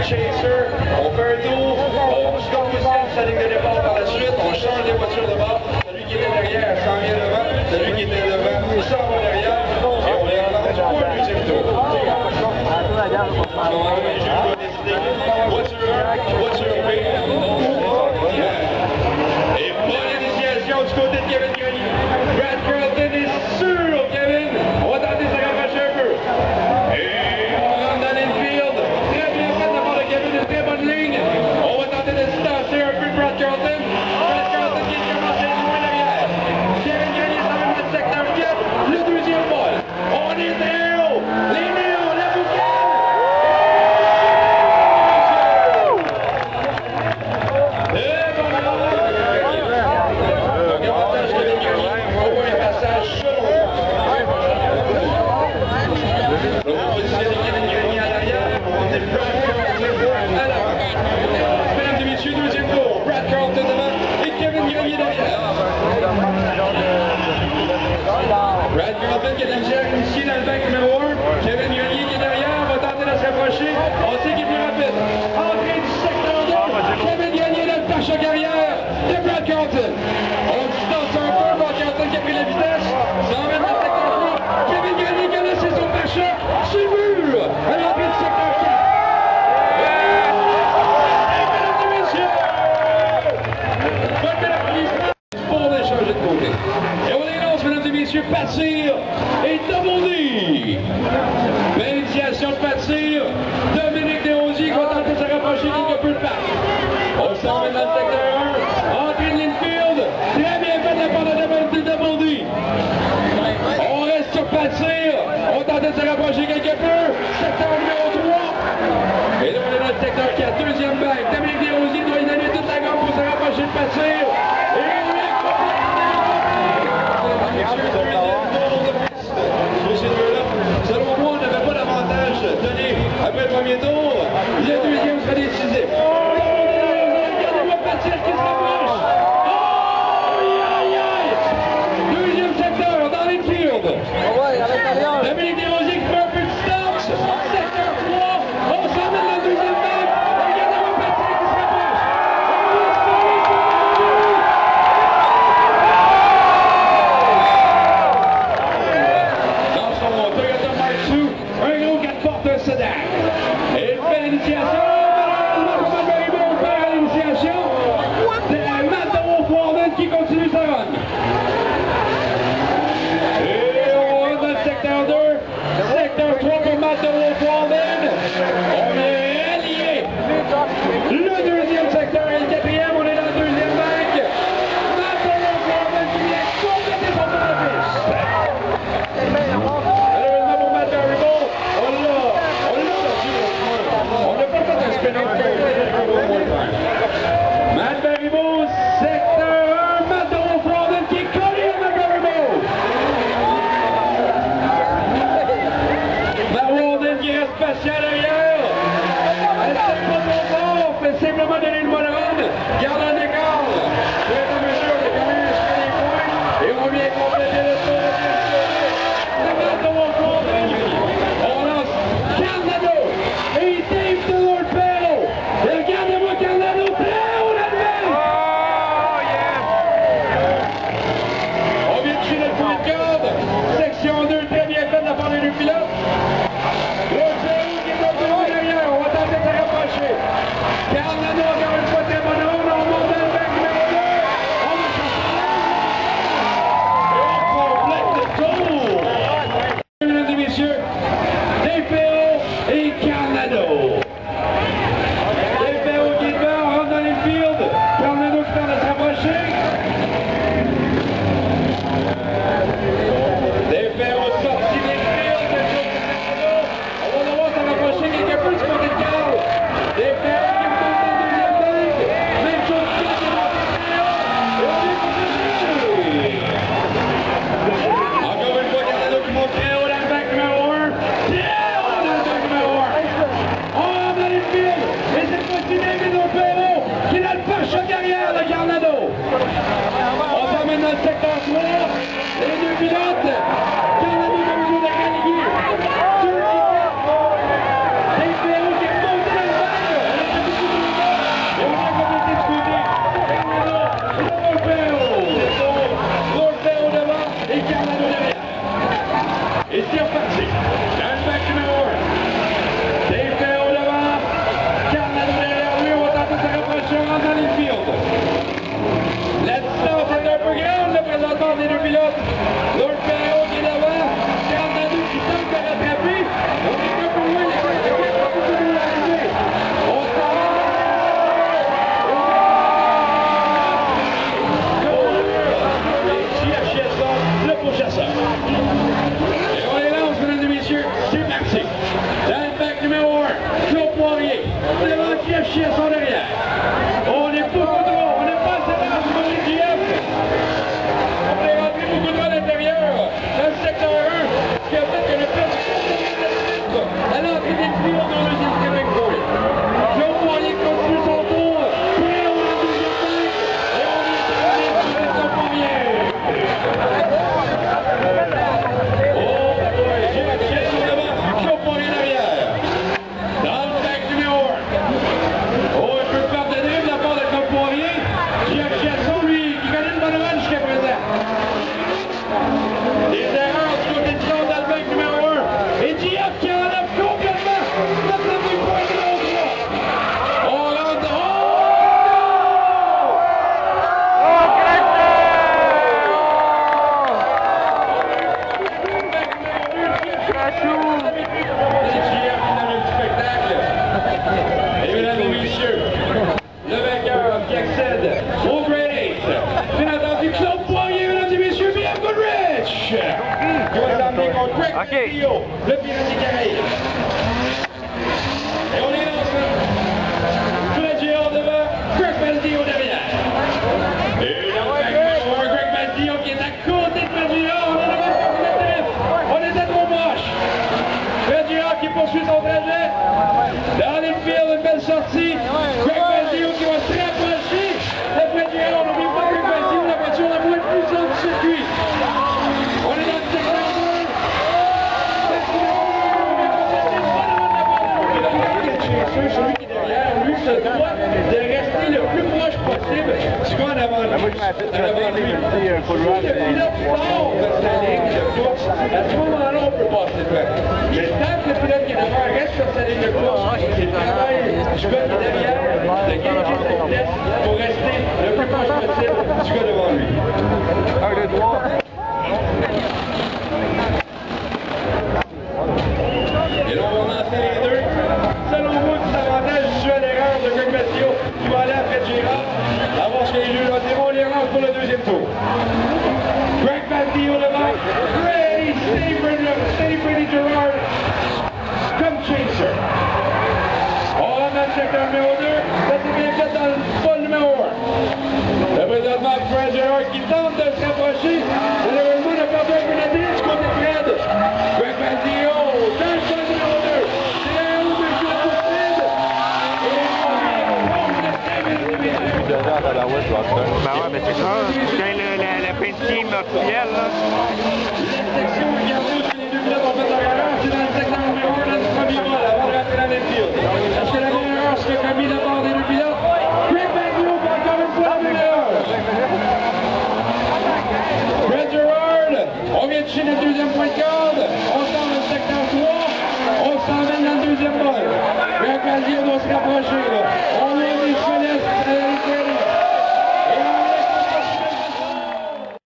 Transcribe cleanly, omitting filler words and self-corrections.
chaser, on fait un tour, on se positionne sa ligne de départ par la suite, on change les voitures de bord, celui qui était derrière s'en vient devant, celui qui était devant s'en va derrière, et on les relance pour le deuxième tour. Alors, les juges doivent décider voiture 1, voiture B. Et bonne initiation du côté de Kevin Grenier. Brad Carlton est sûr, Kevin. On va tenter de se rapprocher un peu. Et on rentre dans l'infield. Très bien fait de la part de Kevin, une très bonne ligne. On va tenter de se tasser un peu Brad Carlton. Brad Carlton qui commence à jouer derrière. Kevin Grenier s'en va dans le secteur 4. Le deuxième ball. On est très haut. Les néons, la boucane. Mesdames et messieurs, deuxième tour. Brad Carlton devant et Kevin Grenier derrière. Brad Carlton qui est ici dans le banc numéro 1. Kevin Grenier qui est derrière, va tenter de se rapprocher. On sait qu'il est plus rapide. Entrée du secteur 2. Kevin Grenier dans le pare-choc arrière de Brad Carlton. On distance un peu. Brad Carlton qui a pris la vitesse. S'en va dans le secteur 3. Kevin Grenier qui a laissé son pare-choc sur le mur à l'entrée du secteur 4. Patsir et Domoni. Belle initiation de Patsir. Dominique Desrosiers qui va tenter de se rapprocher quelque peu de passe. On s'en met dans le secteur 1. Entrée de l'infield. Très bien fait de la part de Domoni. On reste sur Patsir. On tente de se rapprocher quelque peu. Secteur numéro 3. Et là, on est dans le secteur 4. Deuxième bague. Dominique Desrosiers doit y donner toute la gomme pour se rapprocher de Patsir. Selon moi, on n'avait pas d'avantage donné après le premier tour. Le deuxième sera décisif. Regardez-moi Patsir qui se rapproche. Oh, deuxième secteur dans l'infield. Dominique Desrosiers qui fait un peu de stance. Secteur 3. On s'en met dans le deuxième bague. Regardez-moi Patsir qui se rapproche. Un gros 4 portes, un sedan. Et une belle initiation. Malheureusement pour Matt Barrymore, perd à l'initiation. C'est Matt Warden qui continue sa run. Et on rentre dans le secteur 2. Secteur 3 pour Matt Warden. On est allié. Le deuxième secteur et le quatrième. On est dans le deuxième banc. Matt Warden qui vient compléter son tour de piste. Malheureusement pour Matt Barrymore. Matt Barrymore, secteur 1, Matt Warden qui est collé à Matt Barrymore. Matt Warden qui reste patient. Chiens sont derrière. On est beaucoup trop, on n'est pas assez large pour les GF. On est rentré beaucoup trop à l'intérieur, dans le secteur 1, qui a fait que le pêche à l'entrée des filles dans le deuxième Québec Boy. Claude Poirier continue son tour. Puis on est en deuxième cinq. Et on est terminé sur les Claude Poirier. Oh boy, j'ai la chaîne sur le banc. Claude Poirier derrière. Dans le bac numéro 1. Oh, un peu de pardonner de la part de Claude Poirier. Jeff Chasson, lui, qui connaît une bonne run jusqu'à présent. Des erreurs du côté de Claude dans le bac numéro 1. Et JF qui enlève complètement le premier point de l'autre. On rentre. C'est JF qui donne un petit spectacle. Et mesdames et messieurs, le vainqueur qui accède au Great 8. Bien entendu, Claude Poirier, mesdames et messieurs, BF Goodrich. Qui va s'emmener contre Greg Castillo, le pirate des Caraïbes. Et on est là ensemble. Fred Girard devant, Greg Castillo derrière. Et dans le bac numéro 1, Greg Castillo qui est à côté de Fred Girard. On est devant le calculatrice. On était trop proche. Fred Girard qui poursuit son trajet. Dans l'infield, une belle sortie. Greg Castillo qui va se rapprocher de Fred Girard. On n'oublie pas Greg Castillo, la voiture la moins puissante du circuit. On est dans le secteur 2. Celui qui est derrière, lui, se doit de rester le plus proche possible du gars en avant de lui. Le pilote sort de sa ligne de course. À ce moment-là, on peut passer devant. Mais tant que le pilote qui est devant reste sur sa ligne de course, il travaille du gars qui est derrière, de gager sa vitesse pour rester le plus proche possible du gars devant lui. Et là, on va lancer les deux. Selon vous, c'est avantage dû à l'erreur de Greg Castillo qui va aller après Girard. À voir ce que les juges vont dire. On les lance pour le deuxième tour. Greg Castillo devant. Steady Brady Gerard comme chaser. On rentre dans le secteur numéro 2. Ça s'est bien fait dans le pôle numéro 1. Le présentement, Fred Gerard qui tente de se rapprocher. Malheureusement, n'a pas bien pénétré du côté de Fred. Greg Castillo dans le pôle numéro 2. Ben ouais, mais c'est ça. C'est le paint team officiel, là. La section Garneau, c'est les deux pilotes ont fait leur erreur. C'est dans le secteur numéro 1, dans le premier vol, avant de rentrer dans l'infield. Est-ce que la même erreur serait commise de part des deux pilotes? Greg Castillo fait encore une fois la même erreur. Fred Gerard, on vient de chez le deuxième point de corde. On sort dans le secteur 3. On s'emmène dans le deuxième vol. Greg Castillo doit se rapprocher.